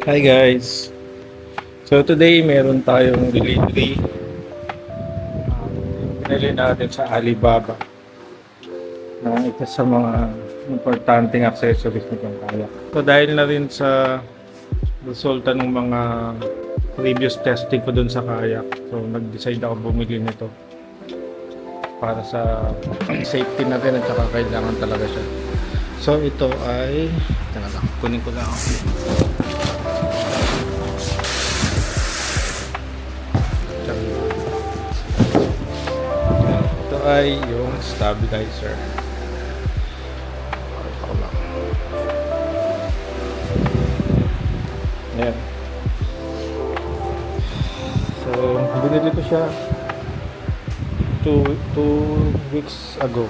Hi guys! So today meron tayong delivery. Pinili natin sa Alibaba na ito sa mga importanteng accessories nitong kayak. So dahil na rin sa resulta ng mga previous testing ko dun sa kayak, so nag-decide ako bumili nito para sa safety natin at saka kailangan talaga siya. So ito ay, teka lang, kunin ko lang. Ito ay yung stabilizer. Ito lang. Ayan. So, binili ko siya 2 weeks ago.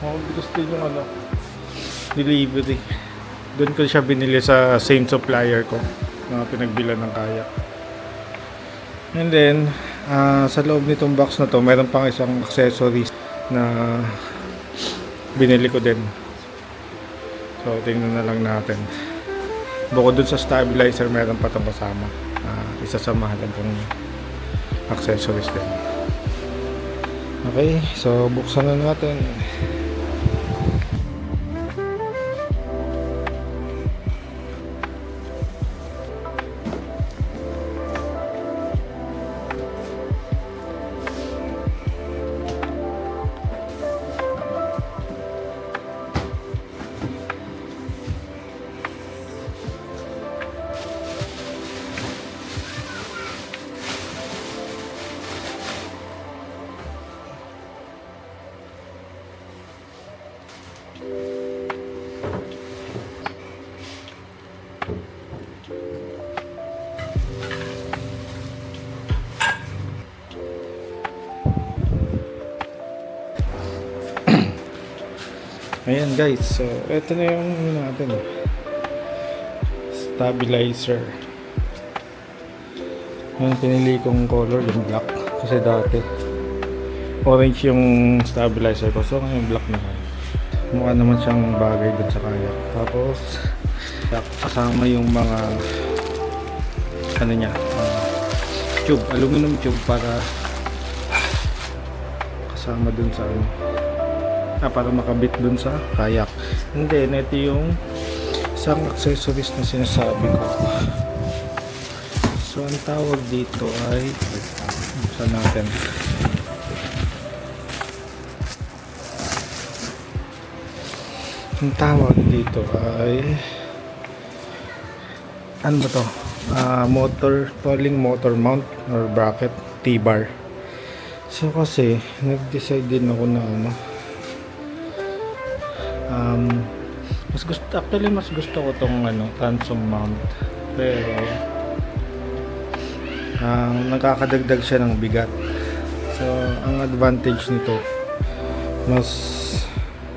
Bilis din yung delivery. Doon ko siya binili sa same supplier ko na pinagbilan ng kayak. And then, sa loob nitong box na to, mayroon pang isang accessories na binili ko din. So, tingnan na lang natin. Bukod dun sa stabilizer, mayroon pa itong kasama. Isa sa mahalagang accessories din. Okay, so buksan na natin. Ayan guys, so ito na yung natin, stabilizer. Yung pinili kong color, yung black, kasi dati orange yung stabilizer ko, so ngayon black naman. Mukha naman siyang bagay dun sa kayak. Tapos kasama yung mga tube, aluminum tube para kasama dun sa para makabit dun sa kayak. And then ito yung isang accessories na sinasabi ko. So ang tawag dito ay, buksan natin. Ang tawag dito ay ano ba to? Trolling motor mount or bracket, T-bar. So kasi nag-decide din ako na mas gusto ko tong transom mount, pero nakakadagdag siya ng bigat. So ang advantage nito, mas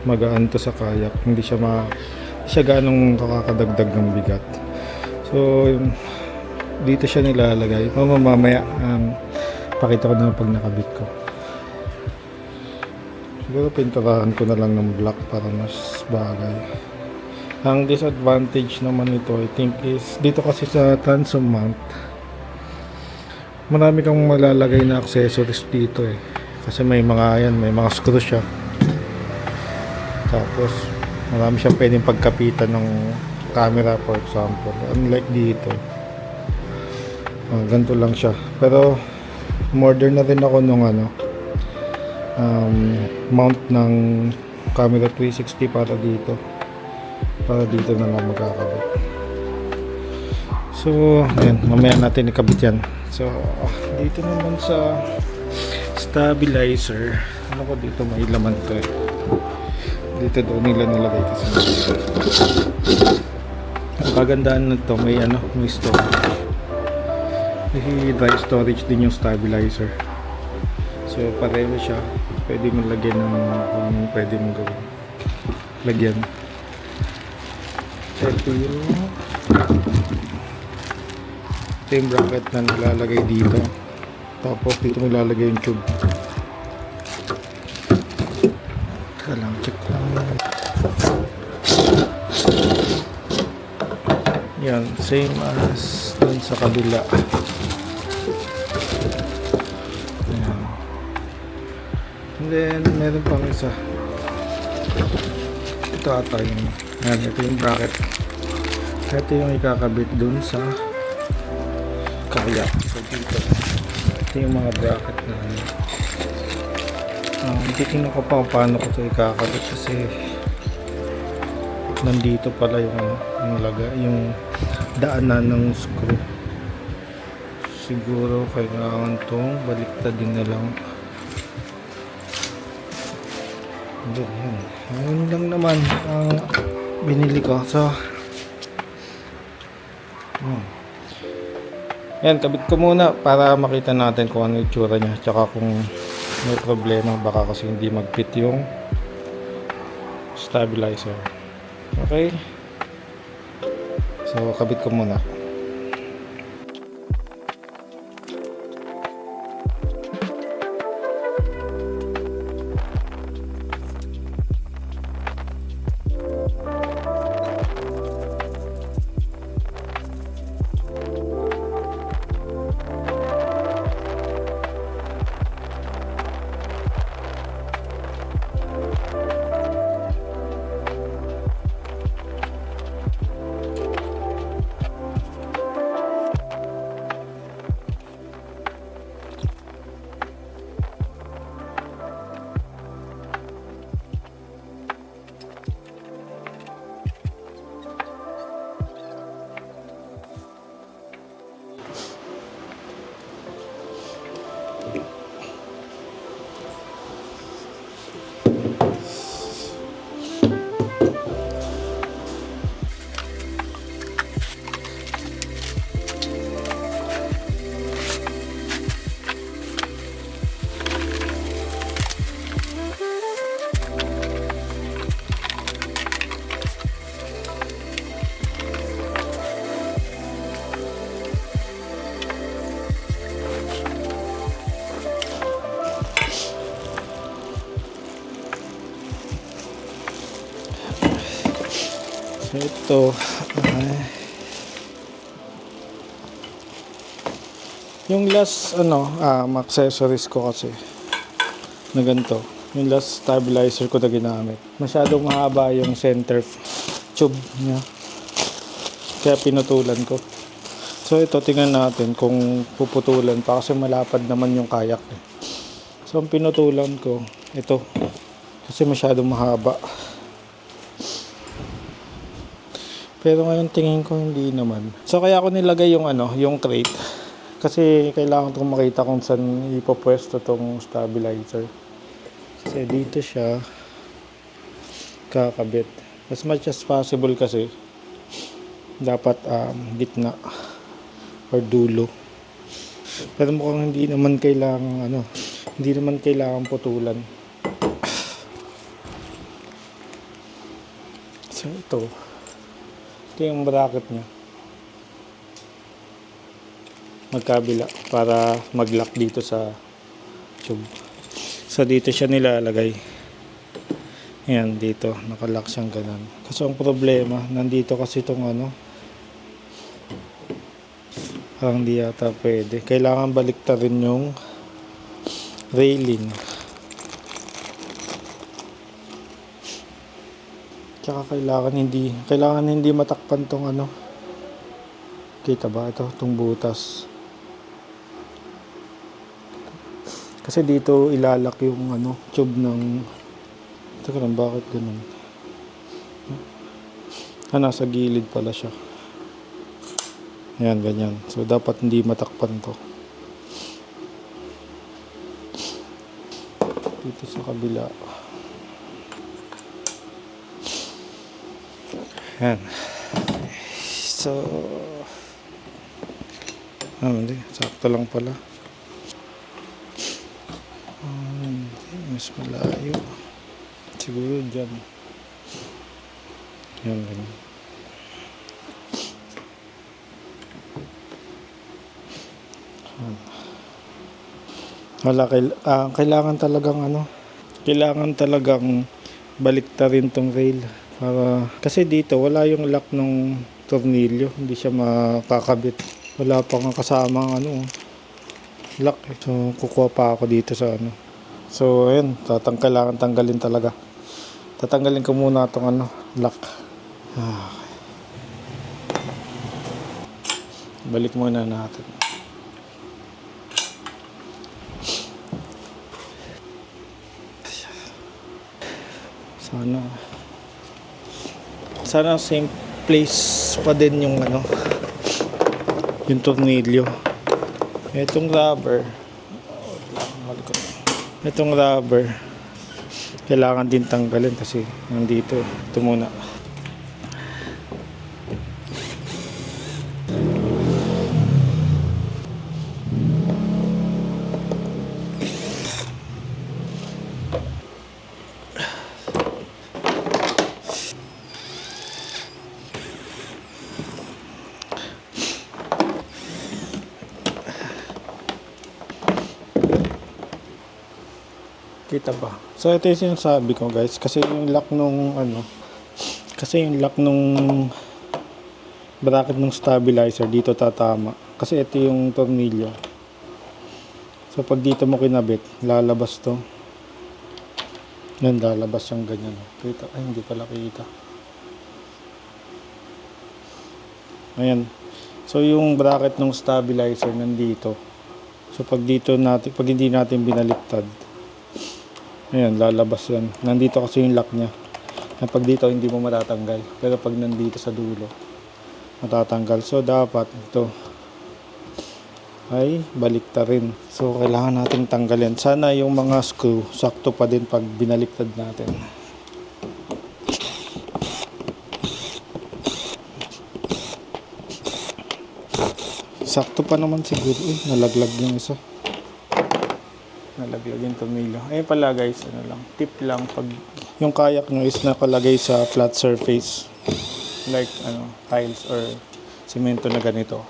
magaan to sa kayak, hindi siya ganong kakadagdag ng bigat. So dito siya nilalagay. Mamaya pakita ko na pag nakabit ko. Siguro pinturahan ko na lang ng black para mas bagay. Ang disadvantage naman ito, I think, is dito kasi sa transom mount, marami kang malalagay na accessories dito kasi may mga screw siya. Tapos marami siyang pwedeng pagkapitan ng camera, for example. Unlike dito, ganito lang siya. Pero modern na rin ako nung mount ng camera 360 para dito na lang magkakabit. So ayan, mamaya natin ikabit yan. So dito naman sa stabilizer, ko dito, may laman to dito daw nila nilagay kasi ang kagandaan nito, may storage, may dry storage din yung stabilizer. So pareho siya, pwede mo lagyan ng kung pwede mo gawin, lagyan. Ito yung bracket na nilalagay dito, tapos dito mo ilalagay yung tube. Teka lang, check lang. Yan, Same as dun sa kabila. Ayan. And then, meron pang isa. Ito ata yung, ayan, ito yung bracket. Ito yung ikakabit dun sa kaya. So, dito. Ito yung mga bracket na ano. Titingnan ko pa kung paano ko ito ikakabit kasi nandito pala yung ano, yung daanan ng screw. Siguro kailangan tong baliktad din na lang. Yan. Ayun lang naman ang binili ko. So, yan, kabit ko muna para makita natin kung ano yung itsura niya. Tsaka kung may problema, baka kasi hindi mag-fit yung stabilizer. Okay. So, kabit ko muna. So ito yung last accessories ko kasi na ganito, yung last stabilizer ko na ginamit, masyadong mahaba yung center tube niya kaya pinutulan ko. So ito, tingnan natin kung puputulan pa kasi malapad naman yung kayak eh. So ang pinutulan ko ito kasi masyadong mahaba. Pero ngayon tingin ko hindi naman. So kaya ako nilagay yung yung crate. Kasi kailangan kong makita kung saan ipopwesto tong stabilizer. Kasi dito siya kakabit. As much as possible kasi dapat gitna or dulo. Pero mukhang hindi naman kailangan putulan. So ito yung bracket niya magkabila para mag-lock dito sa tube. So dito siya nilalagay. Ayan, dito nakalock siyang ganun. Kasi ang problema nandito kasi itong parang di yata pwede. Kailangan baliktarin yung railing. Tsaka kailangan hindi matakpan tong kita ba ito, tong butas. Kasi dito ilalak yung tube ng, teka lang, bakit ganun? Nasa gilid pala siya. Ayan, ganyan. So dapat hindi matakpan to. Dito sa kabila. Ayan. So hindi, sakto lang pala. Mas malayo siguro dyan. Ayan, ganyan. Kailangan talagang baliktarin tong rail para kasi dito wala yung lock nung tornilyo, hindi siya makakabit. Wala pa nga kasama ang lock eh. So kukuha pa ako dito sa So ayun, kailangan tanggalin talaga. Tatanggalin ko muna itong lock. Balik muna natin. Sana same place pa din yung yung tornilyo. Itong rubber kailangan din tanggalin kasi nandito. Ito muna. Kita ba? So ito yung sinasabi ko guys, kasi yung lock nung bracket ng stabilizer dito tatama. Kasi ito yung tornilyo. So pag dito mo kinabit, lalabas to. Yan, lalabas yung ganyan. Kita? Ay, hindi pala kita. Ayan. So yung bracket ng stabilizer nandito. So pag hindi natin binaliktad, ayan, lalabas yan. Nandito kasi yung lock niya. Pag dito, hindi mo matatanggal. Pero pag nandito sa dulo, matatanggal. So, dapat ito ay balikta rin. So, kailangan natin tanggalin. Sana yung mga screw, sakto pa din pag binaliktad natin. Sakto pa naman siguro. Nalaglag yung isa. Nalaglag yung tornilyo. Ayun pala guys, tip lang pag yung kayak nyo is nakalagay sa flat surface like tiles or semento na ganito,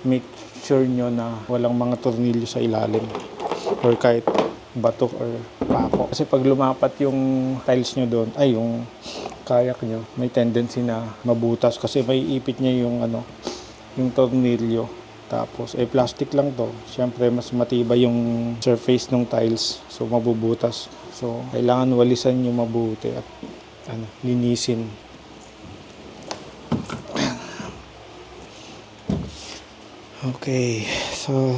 make sure nyo na walang mga tornilyo sa ilalim or kahit bato or pako. Kasi pag lumapat yung tiles nyo doon, ay yung kayak nyo, may tendency na mabutas kasi may ipit niya yung yung tornilyo. Tapos, plastic lang to. Siyempre, mas matibay yung surface ng tiles. So, mabubutas. So, kailangan walisan yung mabuti at linisin. Okay. So,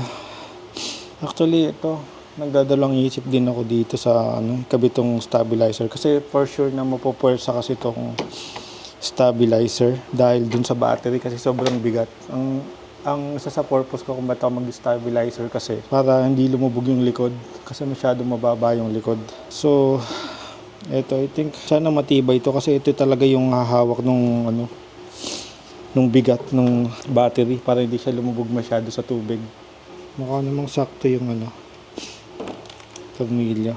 actually, ito, nagdadalang isip din ako dito sa kabitong stabilizer. Kasi, for sure na mapupuwersa kasi itong stabilizer dahil dun sa battery kasi sobrang bigat. Ang isa sa purpose ko kung ba't ako mag-stabilizer kasi para hindi lumubog yung likod kasi masyado mababa yung likod. So, ito, I think sana matibay ito kasi ito talaga yung hahawak nung bigat ng battery para hindi siya lumubog masyado sa tubig. Mukha namang sakto yung tornilyo.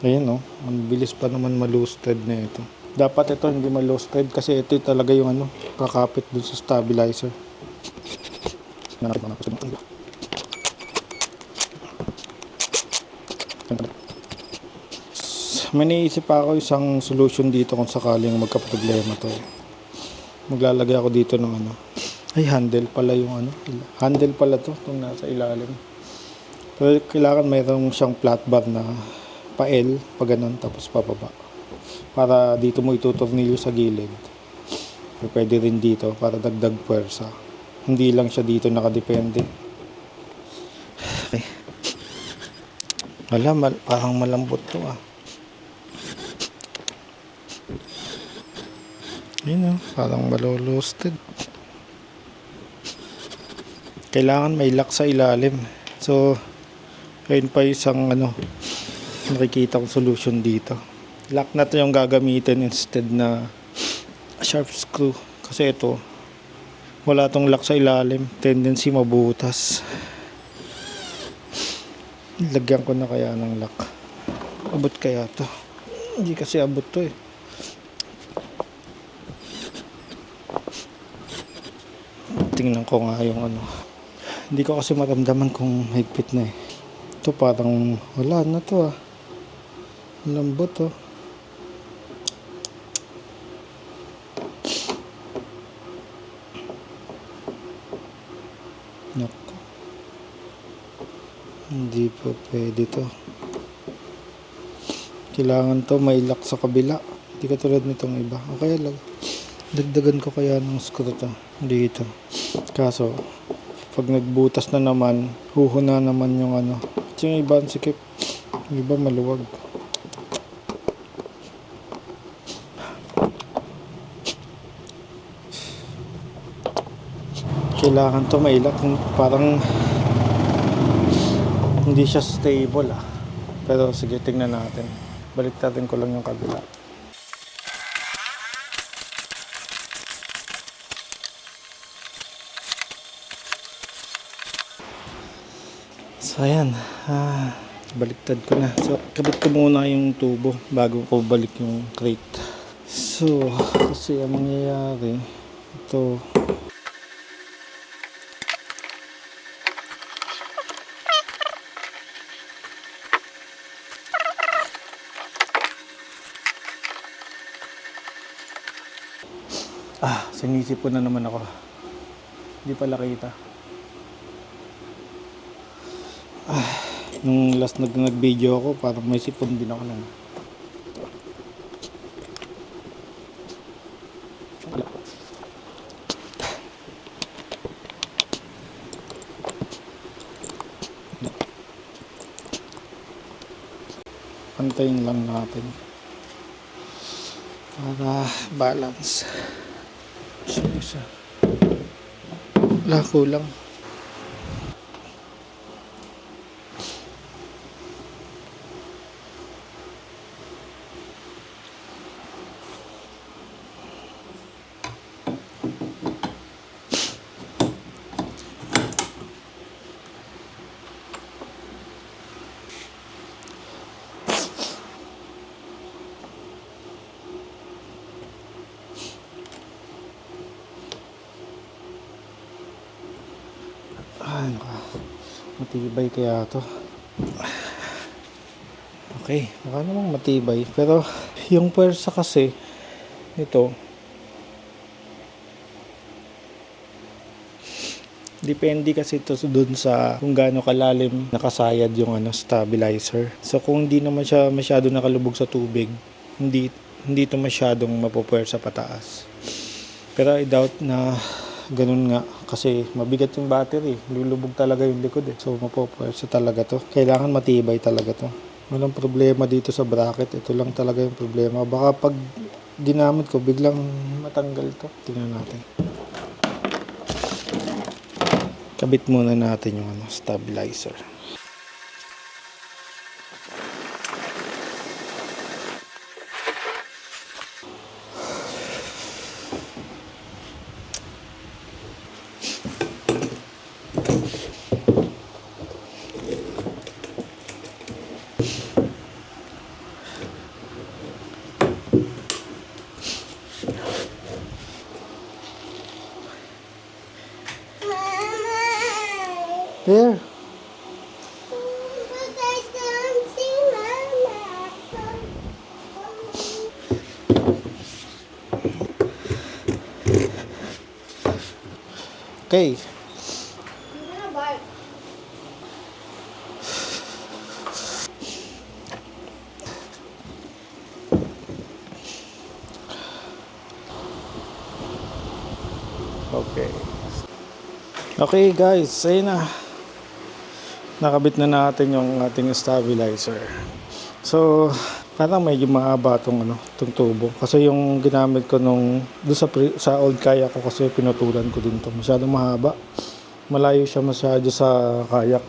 Ayan ang bilis pa naman ma-loose-thread na ito. Dapat ito hindi ma-loose thread kasi ito talaga yung kakapit dun sa stabilizer. May naisip pa ako isang solution dito kung sakaling magka-problema to. Maglalagay ako dito ng ay handle pala yung handle pala to itong nasa ilalim. Pero kailangan mayroong siyang flat bar na pa-L pa ganun tapos pababa. Para dito mo itutornilyo sa gilid. O pwede rin dito para dagdag puwersa. Hindi lang siya dito nakadepende. Okay. Parang malambot to Yun parang malolosted. Kailangan may lock sa ilalim. So, ayun pa isang nakikita kong solution dito. Lock na to yung gagamitin instead na sharp screw. Kasi ito, wala tong lock sa ilalim. Tendency mabutas. Lagyan ko na kaya ng lock. Abot kaya to? Hindi kasi abot to Tingnan ko nga yung Hindi ko kasi maramdaman kung higpit na Ito parang wala na to Lambot Naku, hindi po pwede to. Kailangan to may lock sa kabila. Hindi katulad nitong iba. Okay lang. Dagdagan ko kaya ng screw to dito. Kaso, pag nagbutas na naman, huhuna naman yung ano. At yung iba ang sikip. Yung iba maluwag. Kailangan to may lock. Parang hindi siya stable ah. Pero sige, tingnan natin. Balik natin ko lang yung kabila. So ayan, baliktad ko na. So kabit ko muna yung tubo bago ko balik yung crate. So kasi ang mangyayari ito, sinisip ko na naman ako. Hindi pala kita. Nung last nag-video ako, parang may sipon din ako nun. Pantayin lang natin para balance. Isa. Lako lang. Matibay kaya to. Okay, baka namang matibay. Pero yung pwersa kasi ito, depende kasi ito dun sa kung gaano kalalim nakasayad yung stabilizer. So kung hindi naman siya masyado nakalubog sa tubig, hindi ito masyadong mapupwersa pataas. Pero I doubt na ganun nga kasi mabigat yung battery, lulubog talaga yung likod eh. So mapupwersa talaga to. Kailangan matibay talaga to. Walang problema dito sa bracket, ito lang talaga yung problema. Baka pag ginamit ko biglang matanggal to. Tingnan natin. Kabit muna natin yung stabilizer. There. Okay. Okay. Okay guys, ayun na. Nakabit na natin yung ating stabilizer. So, parang medyo mahaba tong tubo. Kasi yung ginamit ko doon sa old kayak ko kasi pinutulan ko din to. Masyadong mahaba. Malayo siya masyado sa kayak.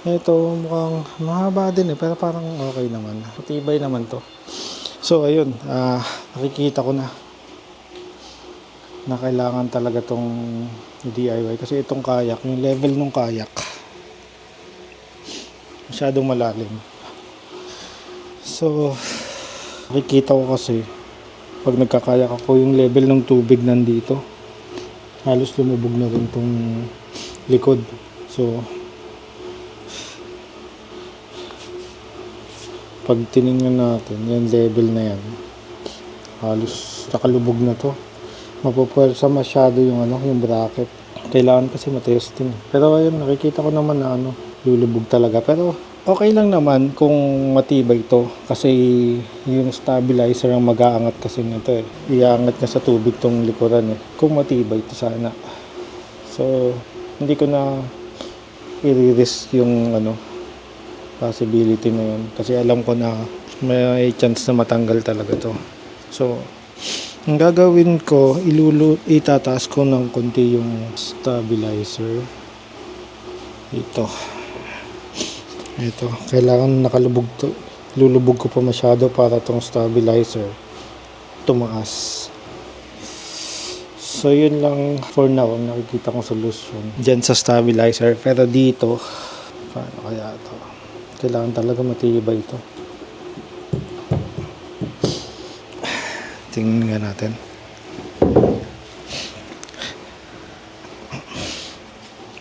Ito mukhang mahaba din pero parang okay naman. Matibay naman to. So, ayun. Nakikita ko na kailangan talaga tong DIY. Kasi itong kayak, yung level ng kayak, masyadong malalim. So, nakikita ko kasi pag nagkakayak ako yung level ng tubig nandito. Halos lumubog na rin tong likod. So, pag tiningnan natin, yung level na yan, halos nakalubog na to. Mapupwersa masyado yung yung bracket. Kailangan kasi matesting. Pero ayun, nakikita ko naman na lulubog talaga. Pero okay lang naman kung matibay to. Kasi yung stabilizer ang mag-aangat kasi nito eh. Iaangat niya sa tubig tong likuran eh. Kung matibay to sana. So, hindi ko na i-risk yung possibility na yun. Kasi alam ko na may chance na matanggal talaga to. So, ang gagawin ko, itataas ko ng konti yung stabilizer. Ito. Kailangan nakalubog to. Lulubog ko pa masyado para tong stabilizer tumaas. So, yun lang for now ang nakikita kong solution dyan sa stabilizer. Pero dito, paano kaya ito? Kailangan talaga matibay ito. Tingnan natin.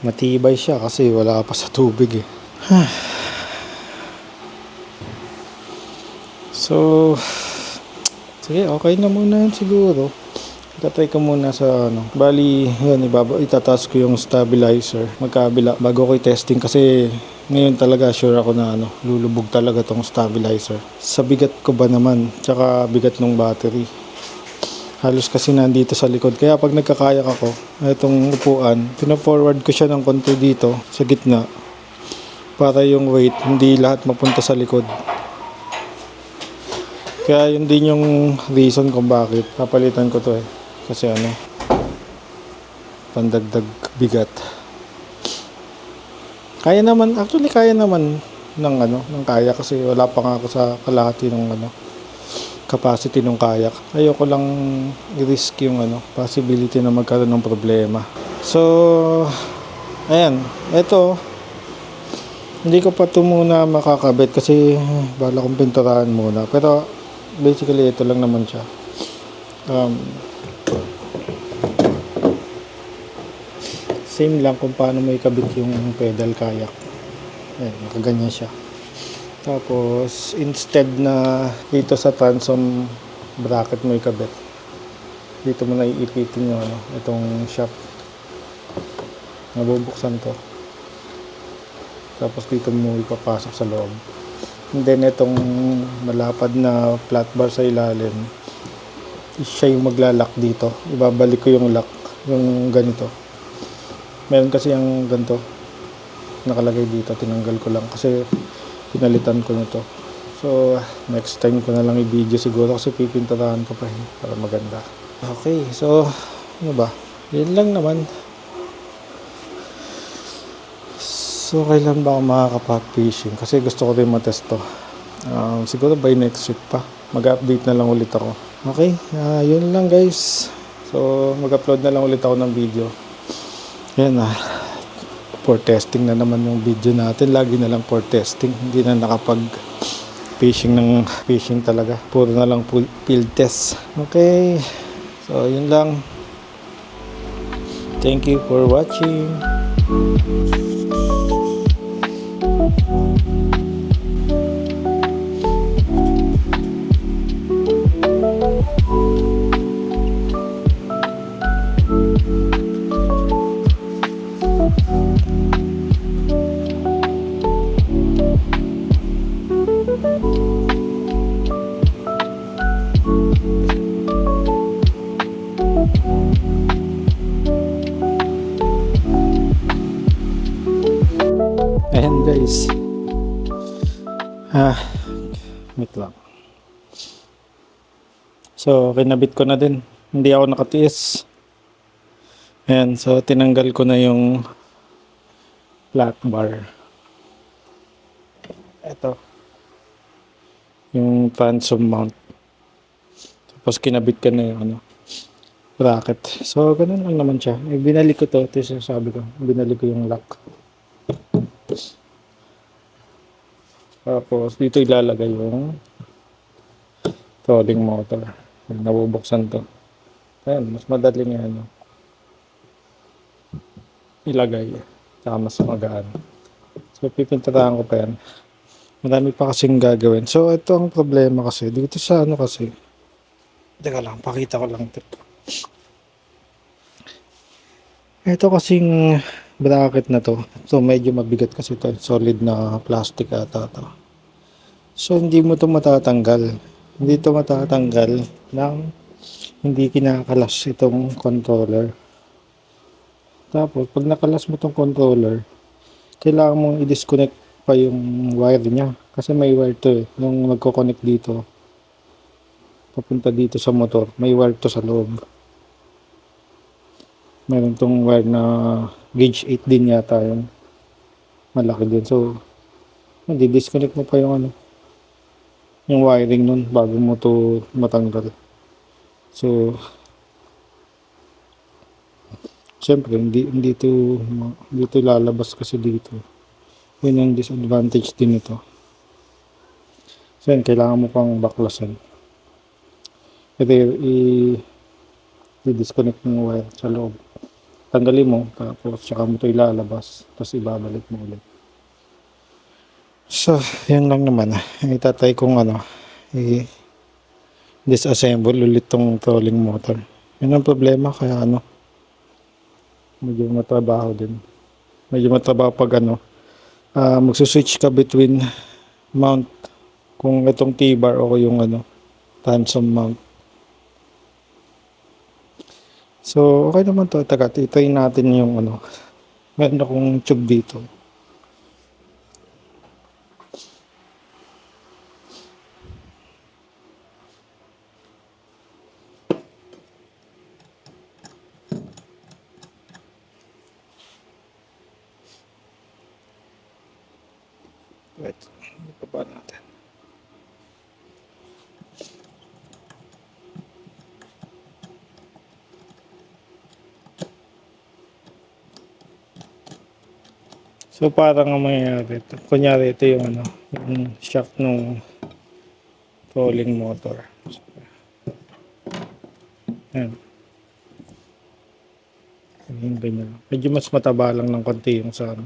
Matibay siya kasi wala pa sa tubig eh. So, sige, okay na muna yun siguro. Itatry ko muna sa Bali, yun, itataas ko yung stabilizer magkabila bago ko i-testing kasi ngayon talaga sure ako na lulubog talaga tong stabilizer. Sa bigat ko ba naman, tsaka bigat ng battery. Halos kasi nandito sa likod. Kaya pag nagkakayak ako, itong upuan, pina-forward ko siya ng konti dito sa gitna para yung weight hindi lahat mapunta sa likod. Kaya yun din yung reason kung bakit papalitan ko to eh. Kasi pandagdag bigat. Kaya naman ng kaya kasi wala pa nga ako sa kalahati ng capacity ng kayak. Ayoko lang i-risk yung possibility na magkaroon ng problema. So, ayan, ito hindi ko pa ito muna makakabit kasi bala kong pinturahan muna. Pero basically ito lang naman siya. Same lang kung paano mo ikabit yung pedal kayak. Ayan, nakaganyan siya. Tapos, instead na dito sa transom bracket mo ikabit, dito mo na iipitin yung itong shaft. Nabubuksan to. Tapos dito mo ipapasok sa loob. And then, itong malapad na flat bar sa ilalim, siya yung maglalak dito. Ibabalik ko yung lock, yung ganito. Meron kasi yung ganito nakalagay dito, tinanggal ko lang kasi pinalitan ko nito. So next time ko na lang i-video siguro kasi pipinturahan ko pa para maganda. Okay, so ba? Yun lang naman. So kailan ba ako makakapag-fishing? Kasi gusto ko rin matest to. Siguro by next week pa. Mag-update na lang ulit ako. Okay, yun lang guys. So mag-upload na lang ulit ako ng video. Yan for testing na naman yung video natin. Lagi na lang for testing. Hindi na fishing talaga. Puro na lang field test. Okay. So, yun lang. Thank you for watching. Ayan guys. Wait lang. So, kinabit ko na din. Hindi ako nakatiis. Ayan, so tinanggal ko na yung flat bar. Ito. Yung transom mount. Tapos kinabit ko na yung bracket. So, ganun lang naman siya. Binalik ko to. Ito yung sabi ko. Binalik ko yung lock. Tapos dito ilalagay yung trolling motor. Nabubuksan to. Ayan, mas madaling ilagay. Saka mas magaan. So pipinturahan ko pa yan. Marami pa kasing gagawin. So ito ang problema kasi. Dito sa kasi. Teka lang, pakita ko lang ito. Ito kasing bracket na to. So medyo mabigat kasi to. Solid na plastic ata to. So hindi mo to matatanggal. Hindi to matatanggal ng hindi kinakalas itong controller. Tapos pag nakalas mo tong controller, kailangan mong i-disconnect pa yung wire niya. Kasi may wire to eh. Nung magko-connect dito, papunta dito sa motor, may wire to sa loob. Meron tong wire na gauge 8 din yata yun. Malaki din. So, di-disconnect mo pa yung yung wiring nun bago mo to matanggal. So, syempre, hindi to lalabas kasi dito. Yun yung disadvantage din ito. So, yan, kailangan mo pang baklasan. Ito i-disconnect mo yung wire sa loob. Tanggalin mo, tapos tsaka mo ito ilalabas, tapos ibabalik mo ulit. So, yan lang naman. Itatry kong i-disassemble ulit tong trolling motor. Yun ang problema, kaya medyo matrabaho din. Medyo matrabaho pag magsuswitch ka between mount, kung itong T-bar o yung transom mount. So, okay naman to. Itry natin yung meron akong tube dito. Wait, ibaba natin. So, parang ang mangyayari ito. Kunyari, ito yung yung shock ng trolling motor. Yan. Yung ganyan. Medyo mas mataba lang ng konti yung sa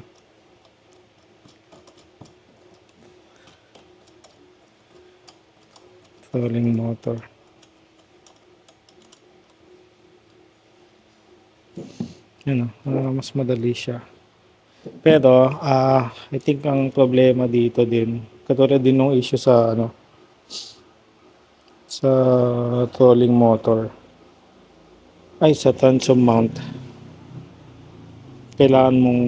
trolling motor. Yan mas madali siya. Pero, I think ang problema dito din, katulad din ng issue sa sa trolling motor, ay sa transom mount, kailangan mong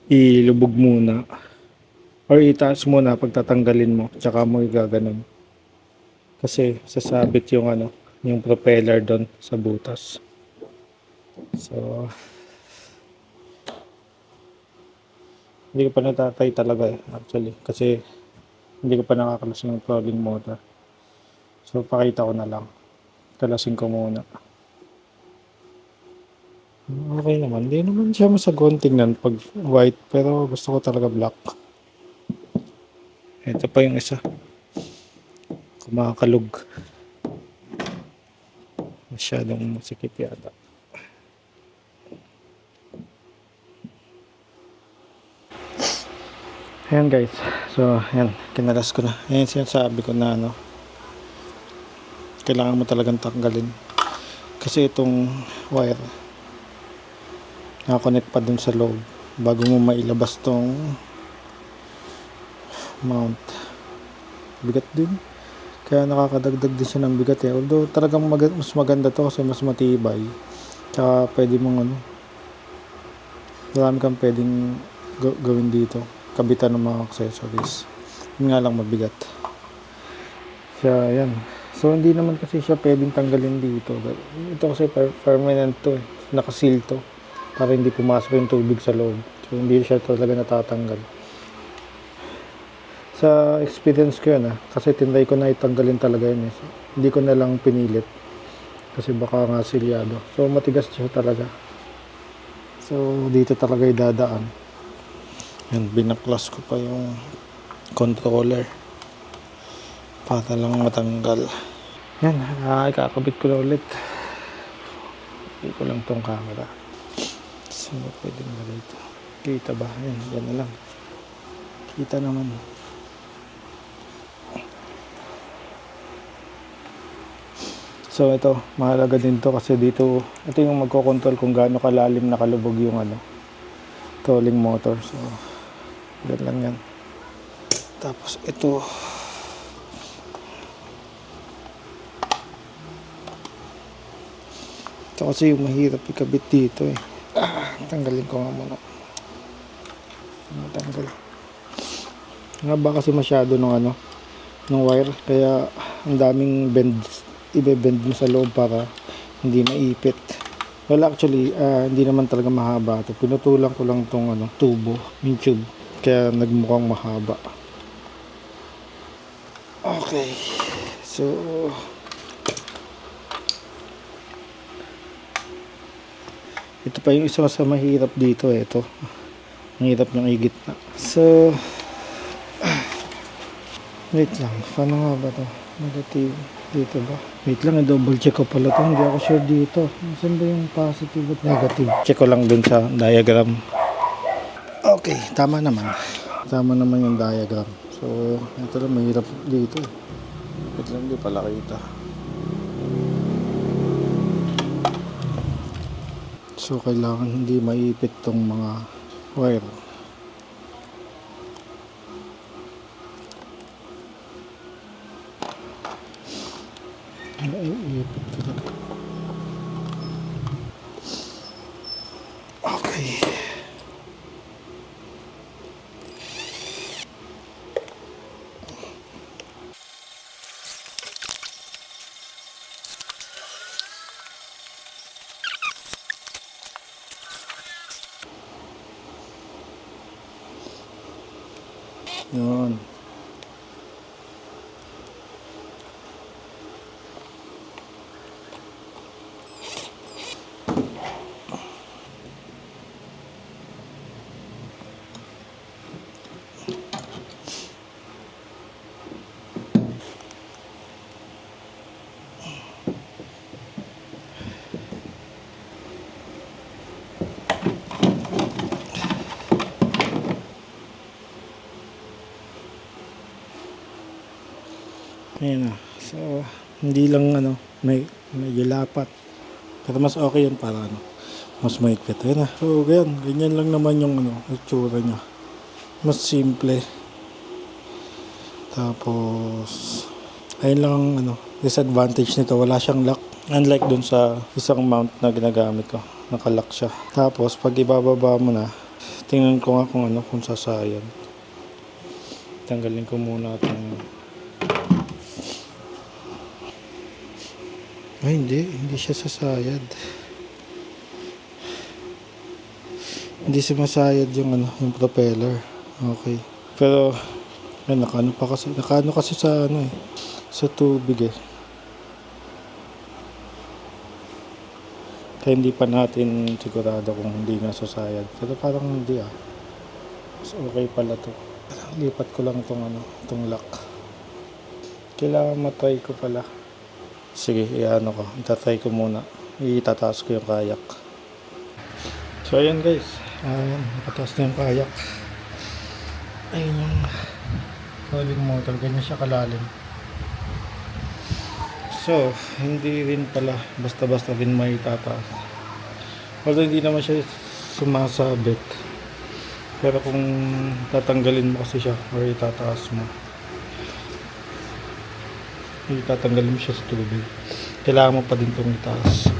ilubog muna or itaas muna pagtatanggalin mo, tsaka mo igaganon. Kasi sasabit yung yung propeller doon sa butas. So, hindi ko pa natatry talaga actually. Kasi hindi ko pa nakakalas ng trolling motor. So, pakita ko na lang. Kalasin ko muna. Okay naman. Hindi naman siya masagwan tingnan pag white. Pero gusto ko talaga black. Ito pa yung isa. Kumakalog. Masyadong masikip yata. Ayan guys. So, ayan. Kinalas ko na. Ayan sinasabi ko na kailangan mo talagang tanggalin. Kasi itong wire nakakonect pa dun sa loob bago mo mailabas tong mount. Bigat din. Kaya nakakadagdag din siya ng bigat Although talagang mas maganda to kasi mas matibay. Tsaka pwede mong marami kang pwedeng gawin dito. Kabitan ng mga accessories. Yun nga lang mabigat. Kaya yan. So hindi naman kasi siya pwedeng tanggalin dito. Ito kasi permanent to Nakaseal to. Para hindi pumasok yung tubig sa loob. So hindi siya talaga natatanggal. Sa experience ko yun kasi tinry ko na itanggalin talaga yun So, hindi ko na lang pinilit. Kasi baka nga silyado. So matigas siya talaga. So dito talaga idadaan. Yan, binaklas ko pa yung controller. Para lang matanggal. Yan, ikakabit ko na ulit. Hindi ko lang tong camera. Saan ba pwedeng ba dito? Kita ba? Yan na lang. Kita naman. So ito, mahalaga din to kasi dito, ito yung magkocontrol kung gaano kalalim nakalubog yung tolling motor. So, yan lang yan. Tapos ito, kasi yung mahirap ikabit dito eh. Tanggalin ko nga muna. Matanggal. Nga ba kasi masyado ng wire, kaya ang daming bends, ibe-bend mo sa loob para hindi maipit. Well, actually, hindi naman talaga mahaba ito. Pinutulan ko lang tong tubo, yung tube. Kaya nagmukhang mahaba. Okay. So, ito pa yung isa sa mahirap dito eh. Ito. Ang hirap niyang igitna. So, wait lang. Paano nga ba ito? Negative. Dito ba? Wait lang, double check ko pala ito. Hindi ako sure dito. Saan ba yung positive at negative? Check ko lang dun sa diagram. Okay, tama naman. Tama naman yung diagram. So, ito lang, mahirap dito. Wait lang, hindi pala kita. So, kailangan hindi maipit tong mga wire. Naiipit talaga. Okay. Yun. Ayan na. So, hindi lang medyo lapat. Pero mas okay yan para mas maikpit. Ayan na. So, ganyan lang naman yung itsura niya. Mas simple. Tapos, ayun lang ang disadvantage nito. Wala siyang lock. Unlike dun sa isang mount na ginagamit ko. Nakalock siya. Tapos, pag ibababa mo na, tingnan ko nga kung sasayad. Tanggalin ko muna itong... Ay, hindi siya sasayad. Hindi sumasayad yung propeller. Okay. Pero nakaano kasi sa sa tubig eh. Kaya hindi pa natin sigurado kung hindi nga sasayad. Pero parang hindi Mas okay pala to. Lipat ko lang tong lock. Kailangan matry ko pala. Sige, itatry ko muna. Itataas ko yung kayak. So, ayan guys. Ayan, nakataas na yung kayak. Ayun yung tolling motor. Ganyan siya kalalim. So, hindi rin pala basta-basta rin may itataas. Although hindi naman siya sumasabit. Pero kung tatanggalin mo kasi siya or itataas mo, itatanggalin mo siya sa tubig, kailangan mo pa din itong itaas.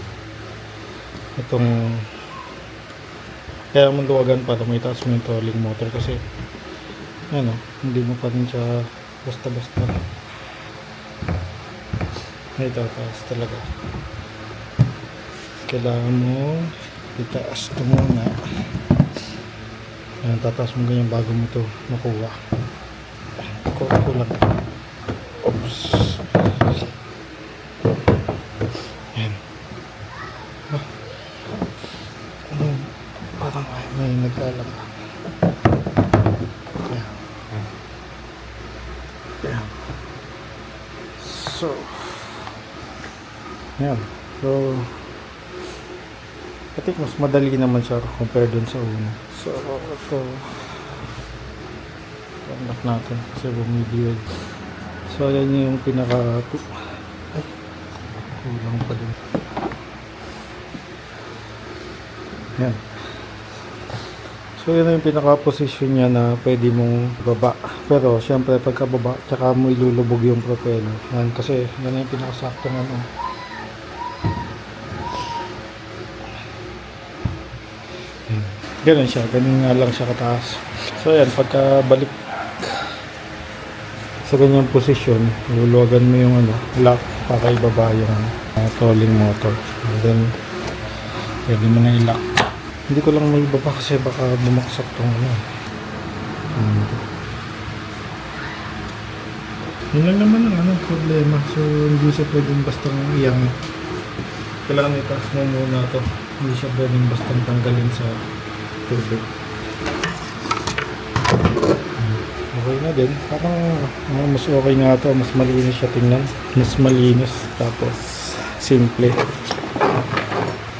Kaya mo luwagan para may itaas mo yung tolling motor kasi hindi mo pa rin siya basta-basta may itataas talaga. Kailangan mo itaas ito muna. Ayan, tataas mo ganyan bago mo ito makuha. Kulang. Oops. Ayan. Parang may naglalaba. Ayan. Ayan. So, I think mas madali naman siya compare dun sa una. So, ito unlock natin kasi bumibiyod. So, ayan yung Kulang pa din. Yan. So yun na yung pinaka-position niya na pwede mong baba. Pero syempre pagka baba, tsaka mo ilulubog yung propeller. Yan, kasi yan na yung pinakasaktong ano. Yan. Ganun siya, ganun nga lang siya kataas. So yan, pagka balik sa ganyang posisyon, luluwagan mo yung ano, lock, pakaibaba yung trolling motor. And then pwede mo na i-lock. Hindi ko lang may ibaba kasi baka bumaksak tong ano. Yun lang naman ang ano, problema. So hindi siya pwedeng bastang iyang. Kailangan itaas mo muna to. Hindi siya pwedeng bastang tanggalin sa tubig. Okay na din. Parang mas okay nga to. Mas malinis siya tingnan. Mas malinis. Tapos simple.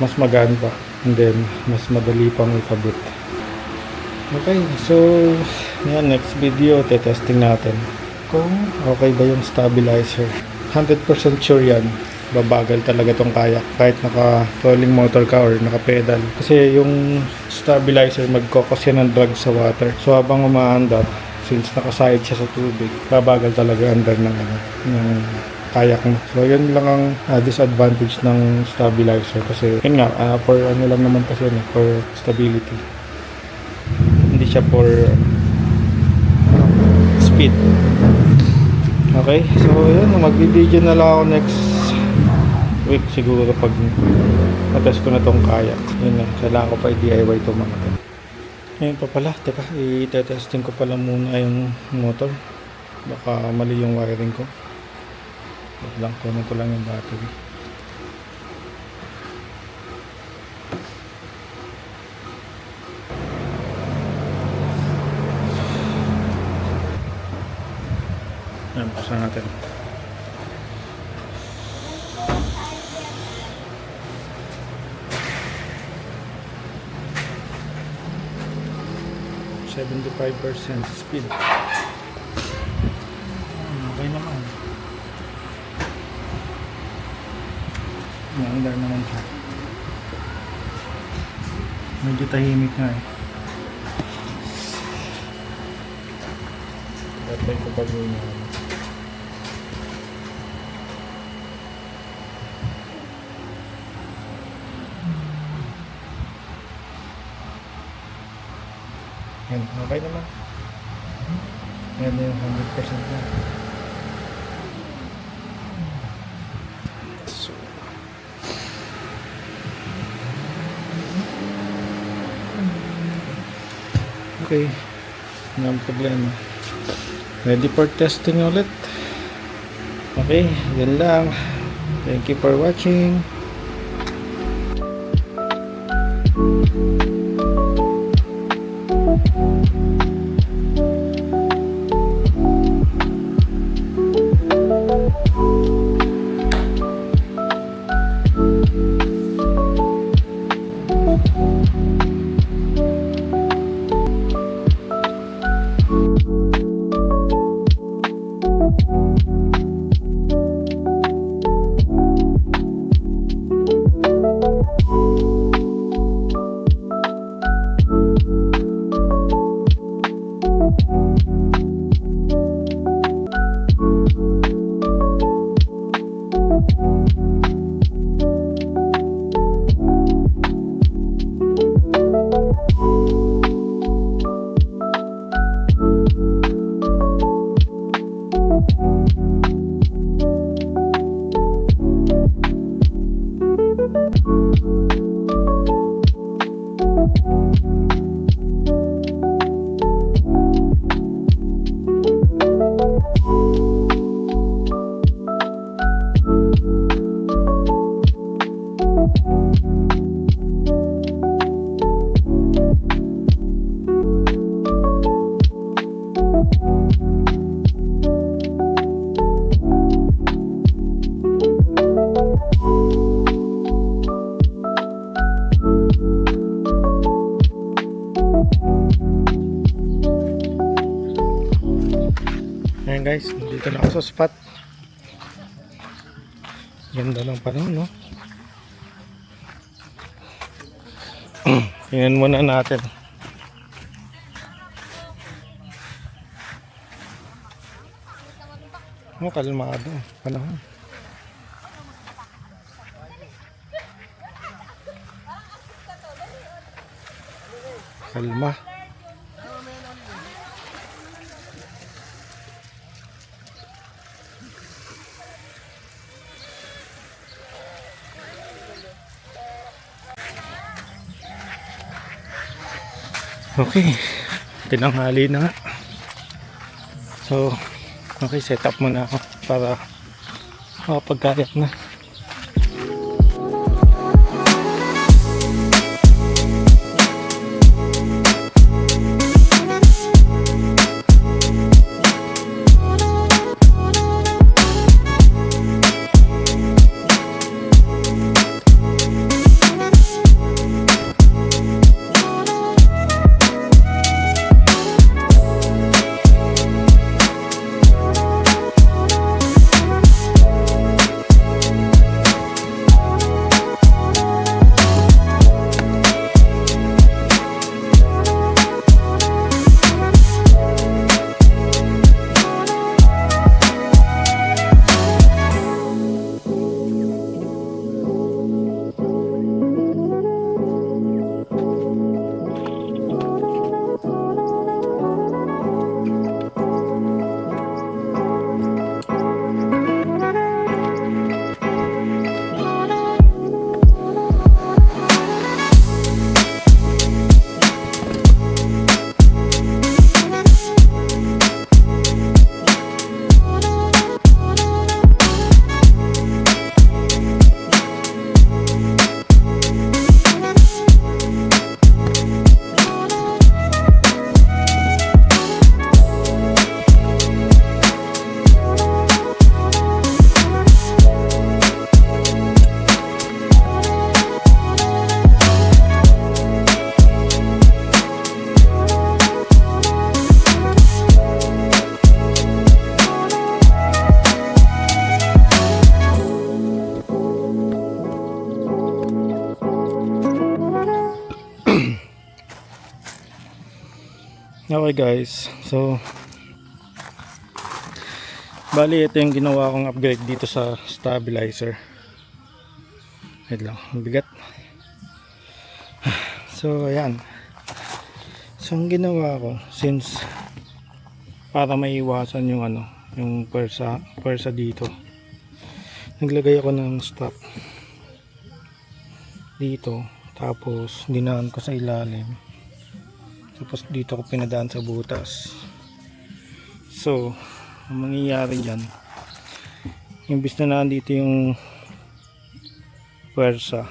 Mas magaan pa. And then mas madali pang ikabit. Okay, so yan, next video testing natin kung okay ba yung stabilizer. 100% sure yan, babagal talaga tong kayak kahit naka trolling motor ka or naka pedal, kasi yung stabilizer magkokos yan ng drag sa water. So habang umaandar, since nakaside siya sa tubig, babagal talaga andar ng ano, ng kayak mo. So yun lang ang disadvantage ng stabilizer, kasi yun nga, for ano lang naman kasi yun, for stability, hindi siya for speed. Okay, so yun, magbibideo na lang ako next week siguro pag natest ko na tong kayak. Yun na, kailangan ko pa i-DIY ito mga to. Ngayon pa pala, teka, i-testing ko pala muna yung motor, baka mali yung wiring ko. Wait lang, kunin ko lang yung battery. Yan, buksan natin. %75% speed. Okay naman. Maandar naman siya. Medyo tahimik nga eh. Tatay ko pag yun. Yan, okay naman. Yan na yung 100% na. Okay, walang problema. Ready for testing ulit. Okay, yun lang. Thank you for watching. Ayan guys, dito na ako sa spot. Ganda ng panahon, no? Tingnan muna natin. Oh, kalmado panahon. Kalma. Okay, tinanghali na nga. So, okay, set up muna ako para makapagkayak na. Okay guys, so bali ito yung ginawa kong upgrade dito sa stabilizer. Wait lang, bigat. So ayan. So ang ginawa ko, since para maiwasan yung yung persa dito, naglagay ako ng stop dito, tapos dinaan ko sa ilalim. Tapos dito ko pinadaan sa butas. So, ang mangyayari dyan, imbis na nandito yung puwersa,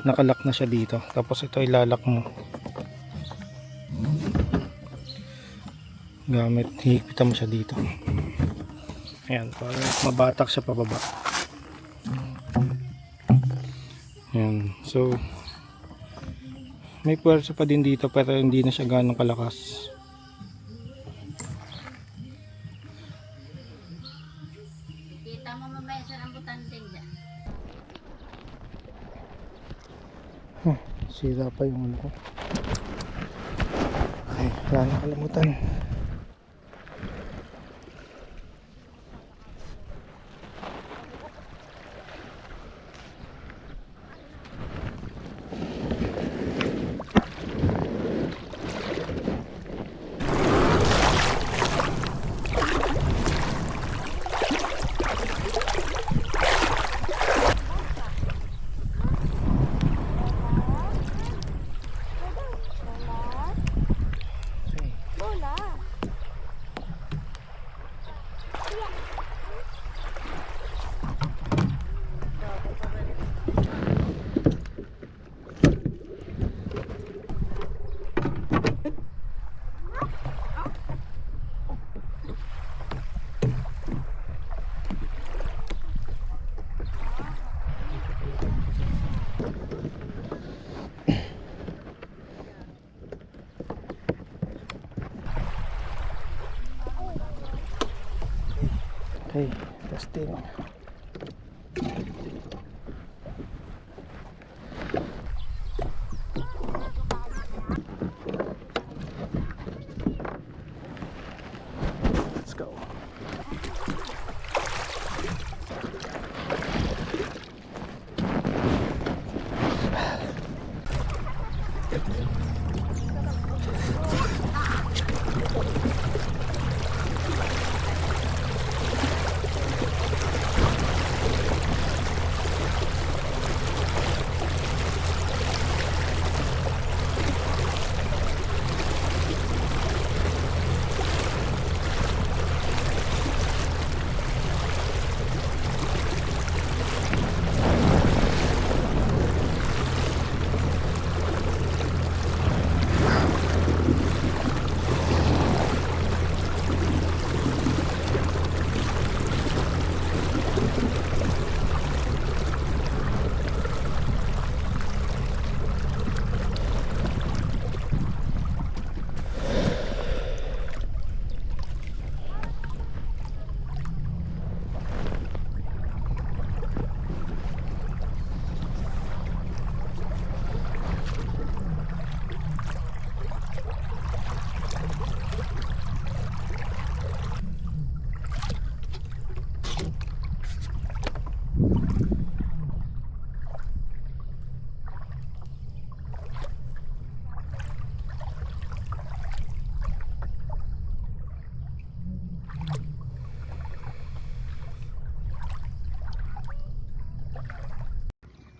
nakalak na siya dito. Tapos ito ilalak mo gamit, hihigpitan mo siya dito. Ayan, para mabatak siya pababa. Ayan, so may puwersa pa din dito pero hindi na siya ganong kalakas. Kita mo mamaya sa rambutan din dyan. Sira pa yung ko. Okay, wala na kalimutan. Okay, testing.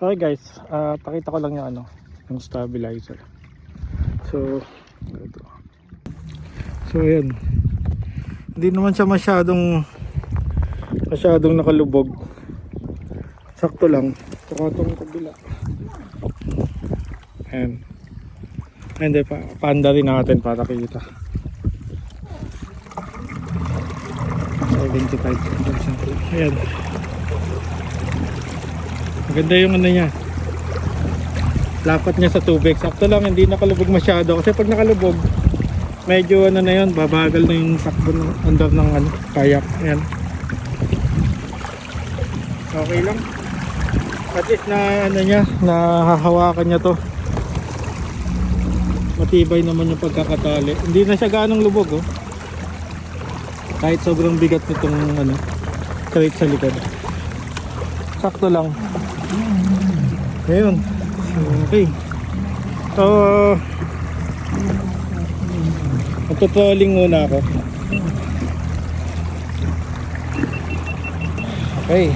Okay guys, pakita ko lang yung ano, yung stabilizer. So, ito. So ayan. Hindi naman siya masyadong nakalubog. Sakto lang. Saka itong kabila. Ayan. Hindi pa, paanda rin natin para kita. 75%. Ayan. Maganda yung ano niya. Lapat niya sa tubig. Sakto lang, hindi nakalubog masyado. Kasi pag nakalubog, medyo ano na yun, babagal na yung takbo ng under ng ano, kayak. Ayan. Okay lang. At least na ano niya, nahahawakan niya to. Matibay naman yung pagkakatali. Hindi na siya ganong lubog oh. Kahit sobrang bigat nitong ano, straight sa likod. Sakto lang. Ayun. Okay. So, magto-trolling muna ako. Okay.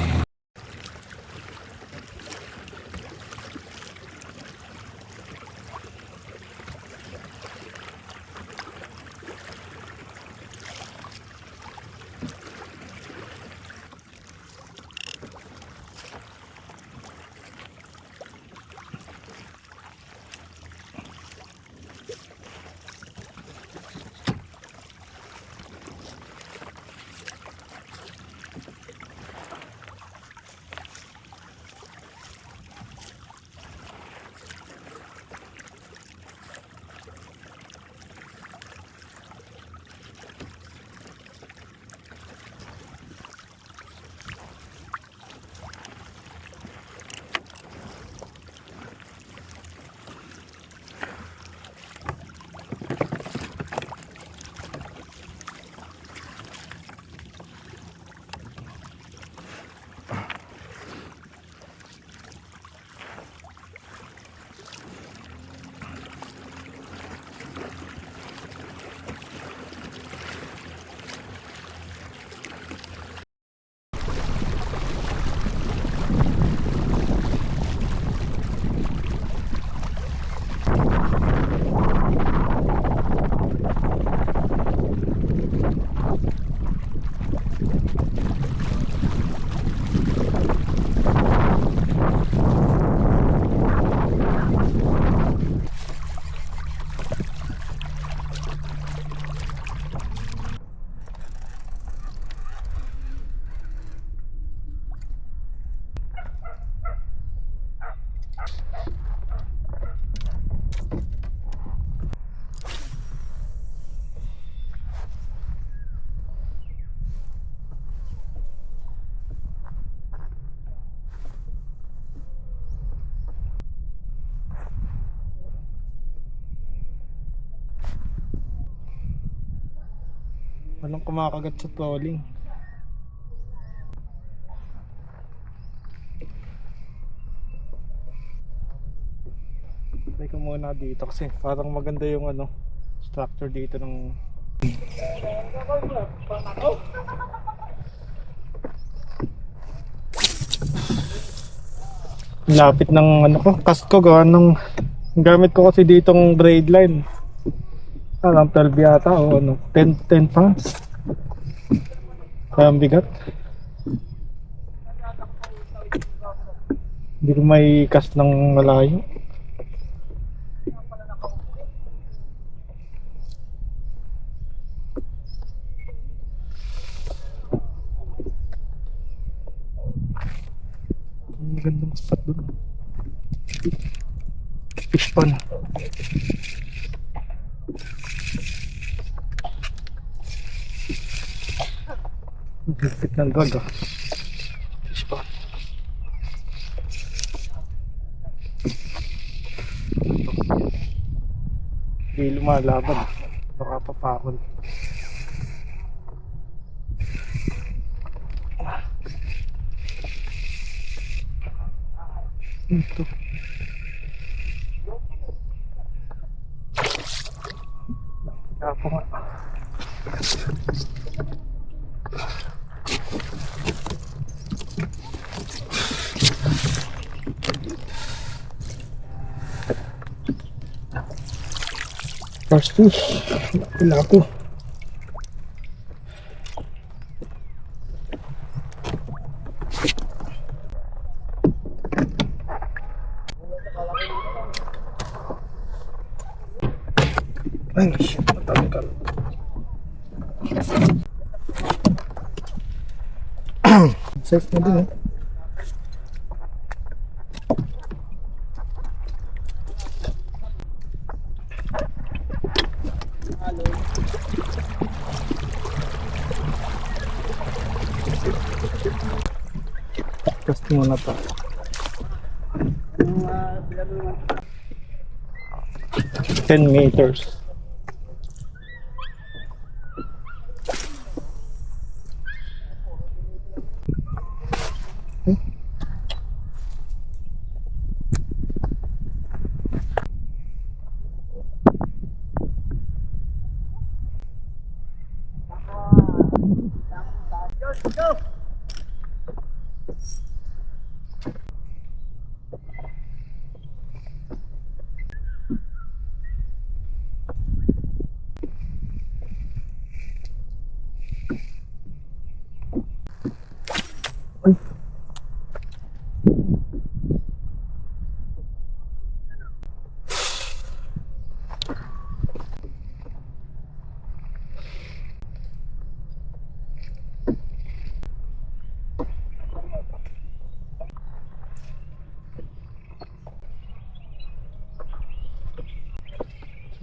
Walang kumakagat sa trolling. Try ko muna dito kasi parang maganda yung ano, structure dito ng lapit ng ano ko, cast ko gawa nung gamit ko kasi ditong braid line. Parang 12 yata o ano, 10 pounds. Kaya ang bigat. Hindi ko may cast ng malayo. Ang gandang spot doon. Fish pond. Gilpit ng drag ah. Fish pond. Hindi lumalaban. Baka papakol. Ito. Ako nga. First fish. Laki-laki. Ay, shit. Matangkal. Safe na din eh. Casting mo na to. 10 meters.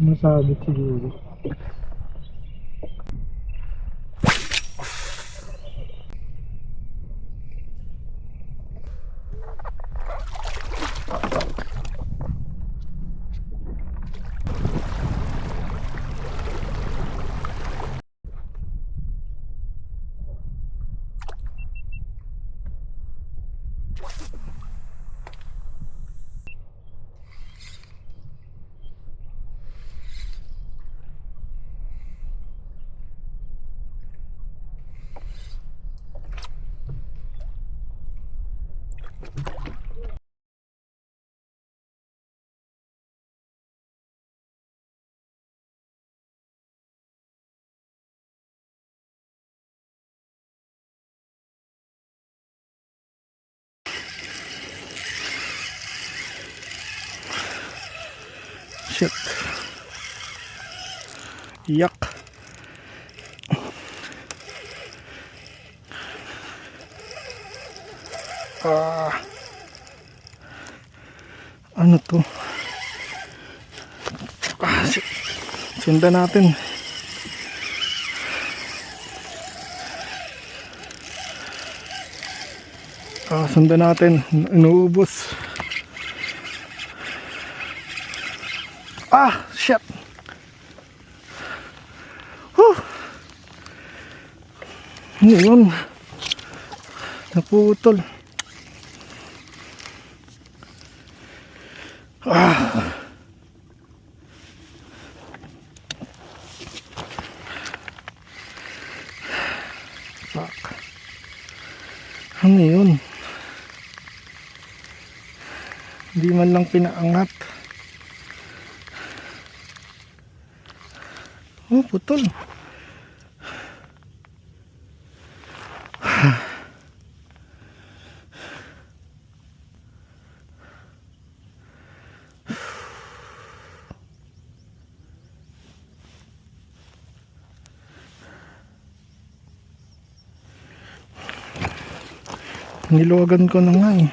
Masabit siguro. Shit. Yak. Ano to? Shit. Sundan natin. Sundan natin. Inuubos. Shit. Ano yun? Naputol. Fuck. Ano yun? Hindi man lang pinaangat. Putol. Niluwagan ko na nga eh.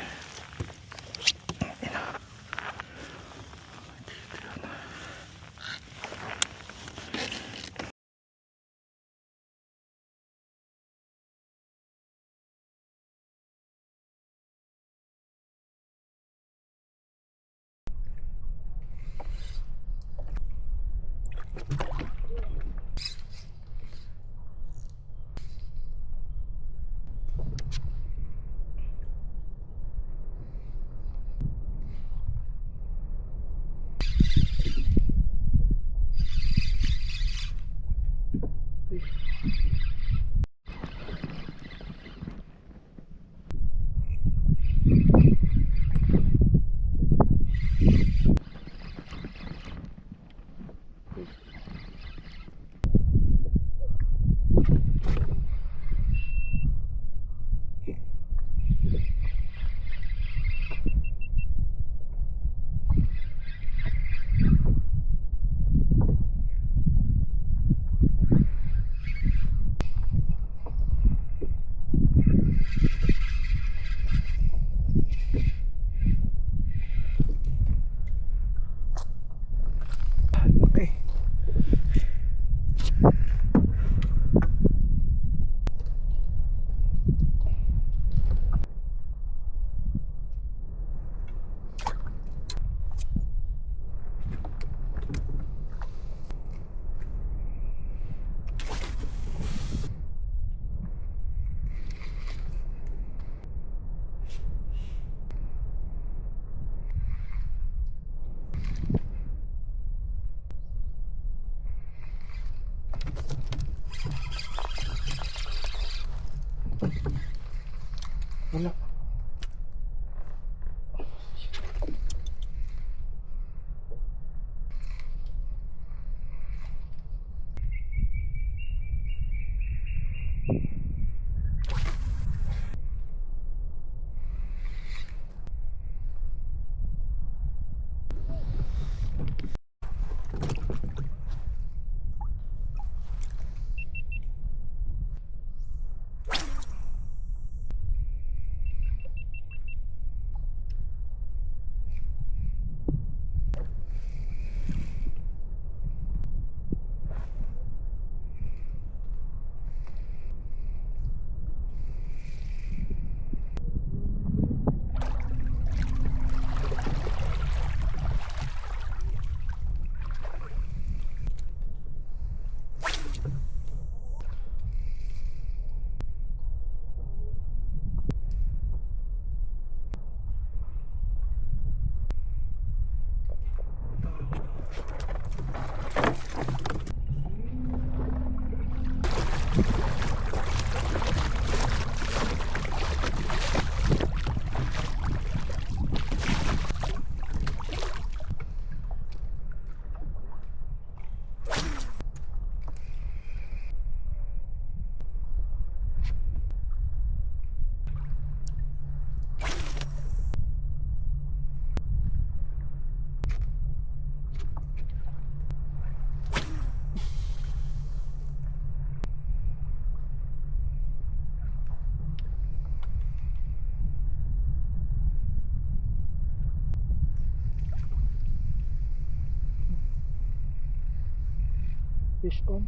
Fish on.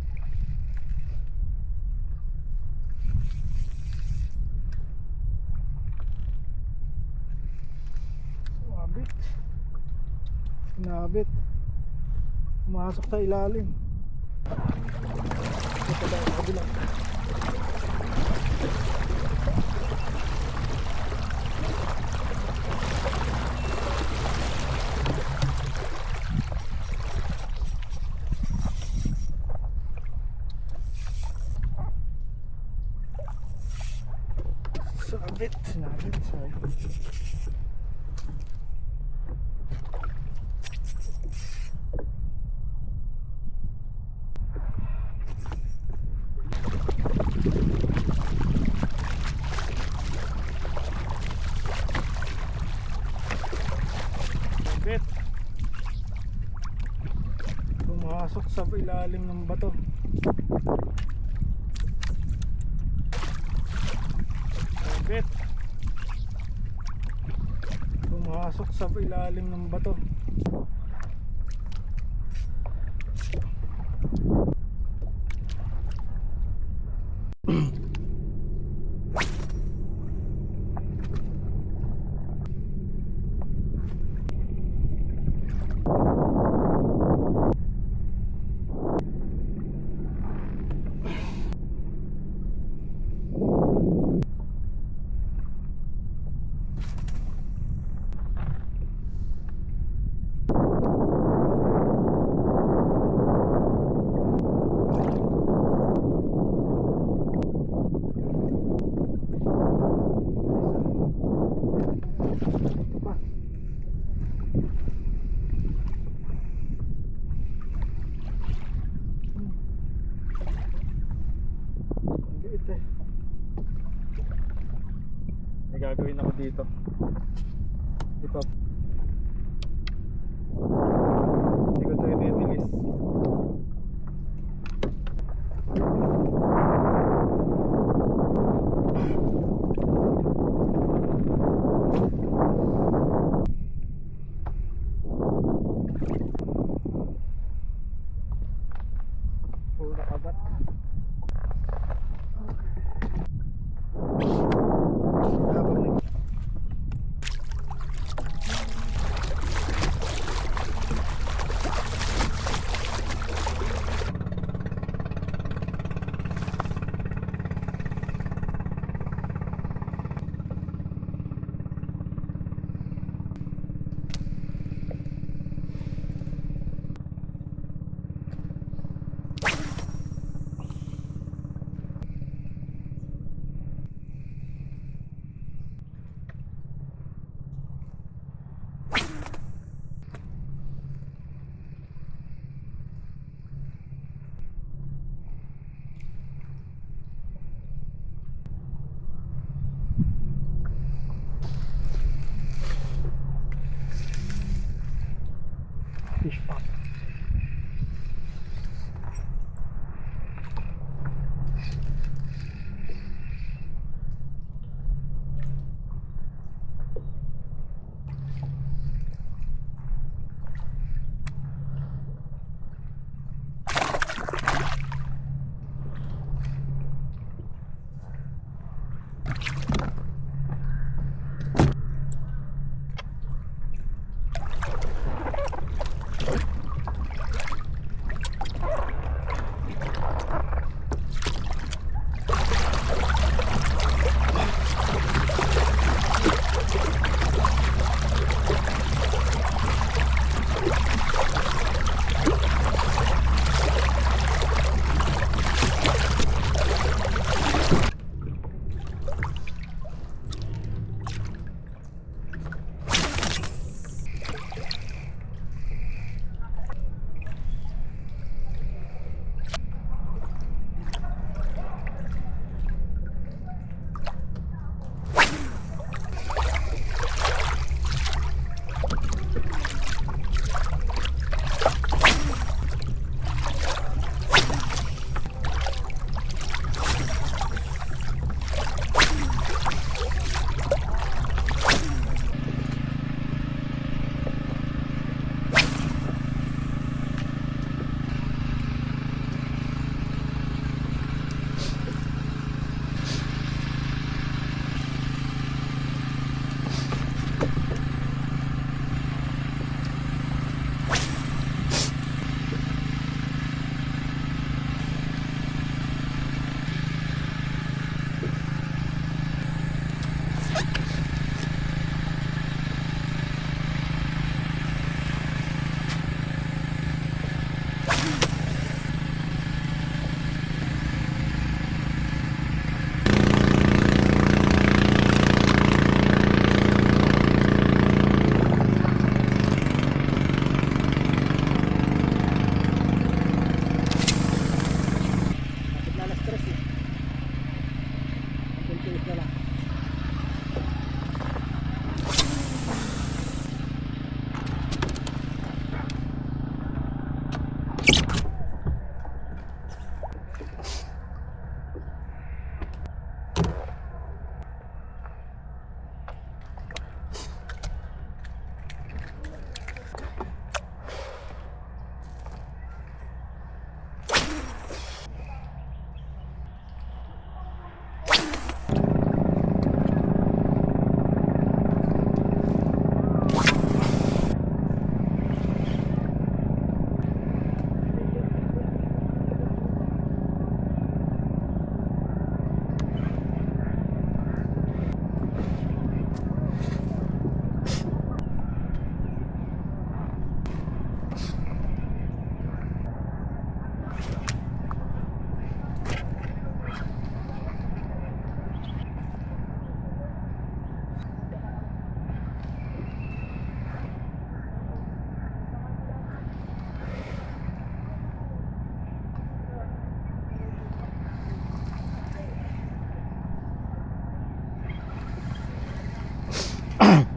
Sumabit. Sinabit. Pumasok sa ilalim. Ito pala yung kabilang. Sinabit. Sinabit. Pumasok sa ilalim ng bato. Sinabit. Pumasok sa ilalim ng bato. Fish pond.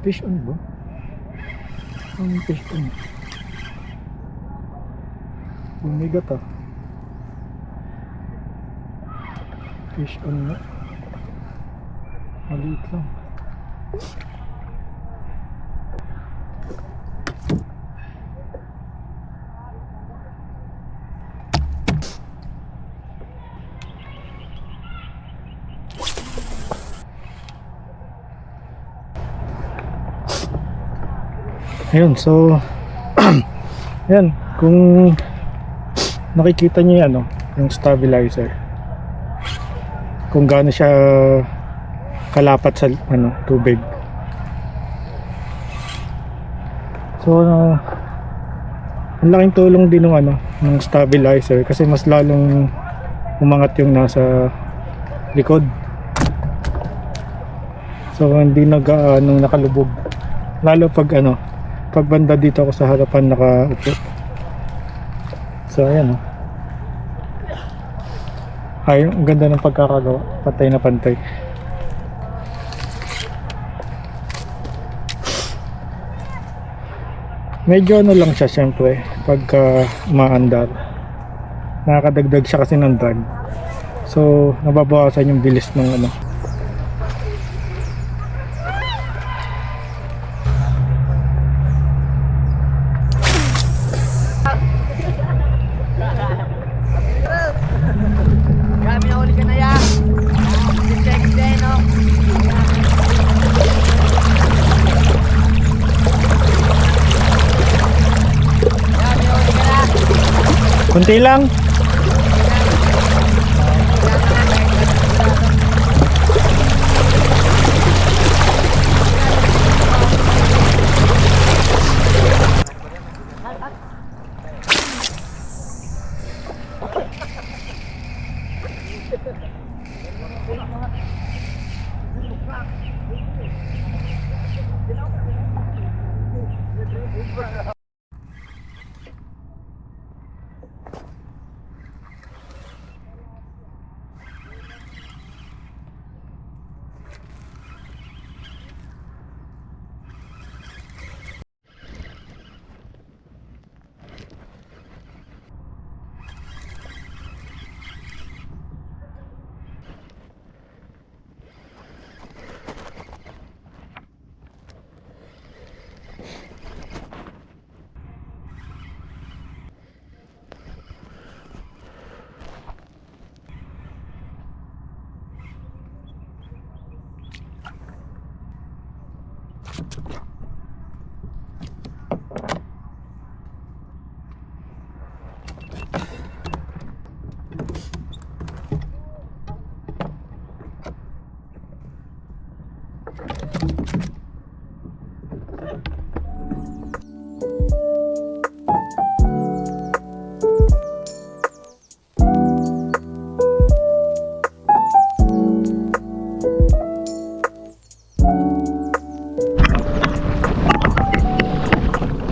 Fish on ba? Ang fish on. Umigat ah. Fish on na. Maliit lang. Ayun, so yan, kung nakikita niyo yan, yung stabilizer, kung gaano siya kalapat sa tubig. So ang laking tulong din ng stabilizer kasi mas lalong umangat yung nasa likod. So hindi nakalubog. Lalo pag pag banda dito ako sa harapan nakaupo. So ayan ay, ang ganda ng pagkakagawa. Pantay na pantay. medyo ano lang siya syempre pagka maandar. Nakakadagdag siya kasi ng drag. So, nababawasan yung bilis ng ano. Grabe na uli ka na yan. Check no? Grabe na uli ka na. Kunti lang.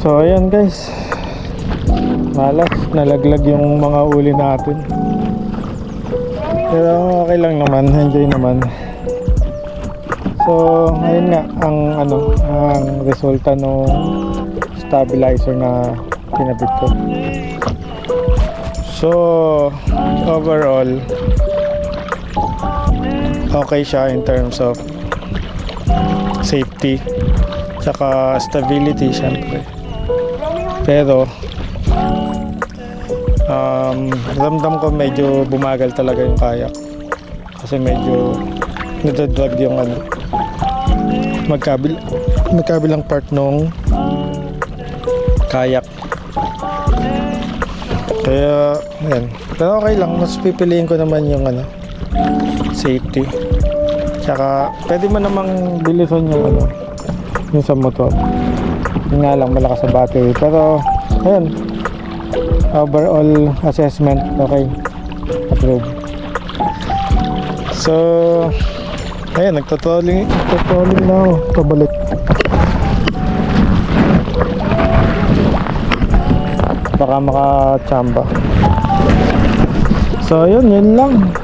So ayan guys, malas, nalaglag yung mga uli natin. Pero okay lang naman, enjoy naman. So ayun nga ang resulta ng stabilizer na kinabit ko. So overall okay siya in terms of safety tsaka stability syempre. Pero ramdam ko medyo bumagal talaga yung kayak kasi medyo nadadrag yung magkabilang part nung kayak. Kaya yan, pero okay lang, mas pipiliin ko naman yung safety. Tsaka pwede mo namang bilisan yung yung sa motor. Yun nga lang, malakas sa battery. Pero ayun, overall assessment okay, approve. So ayun, nagtotrolling na ako pabalik. Baka makachamba. So yun lang.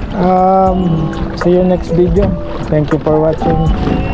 See you next video. Thank you for watching.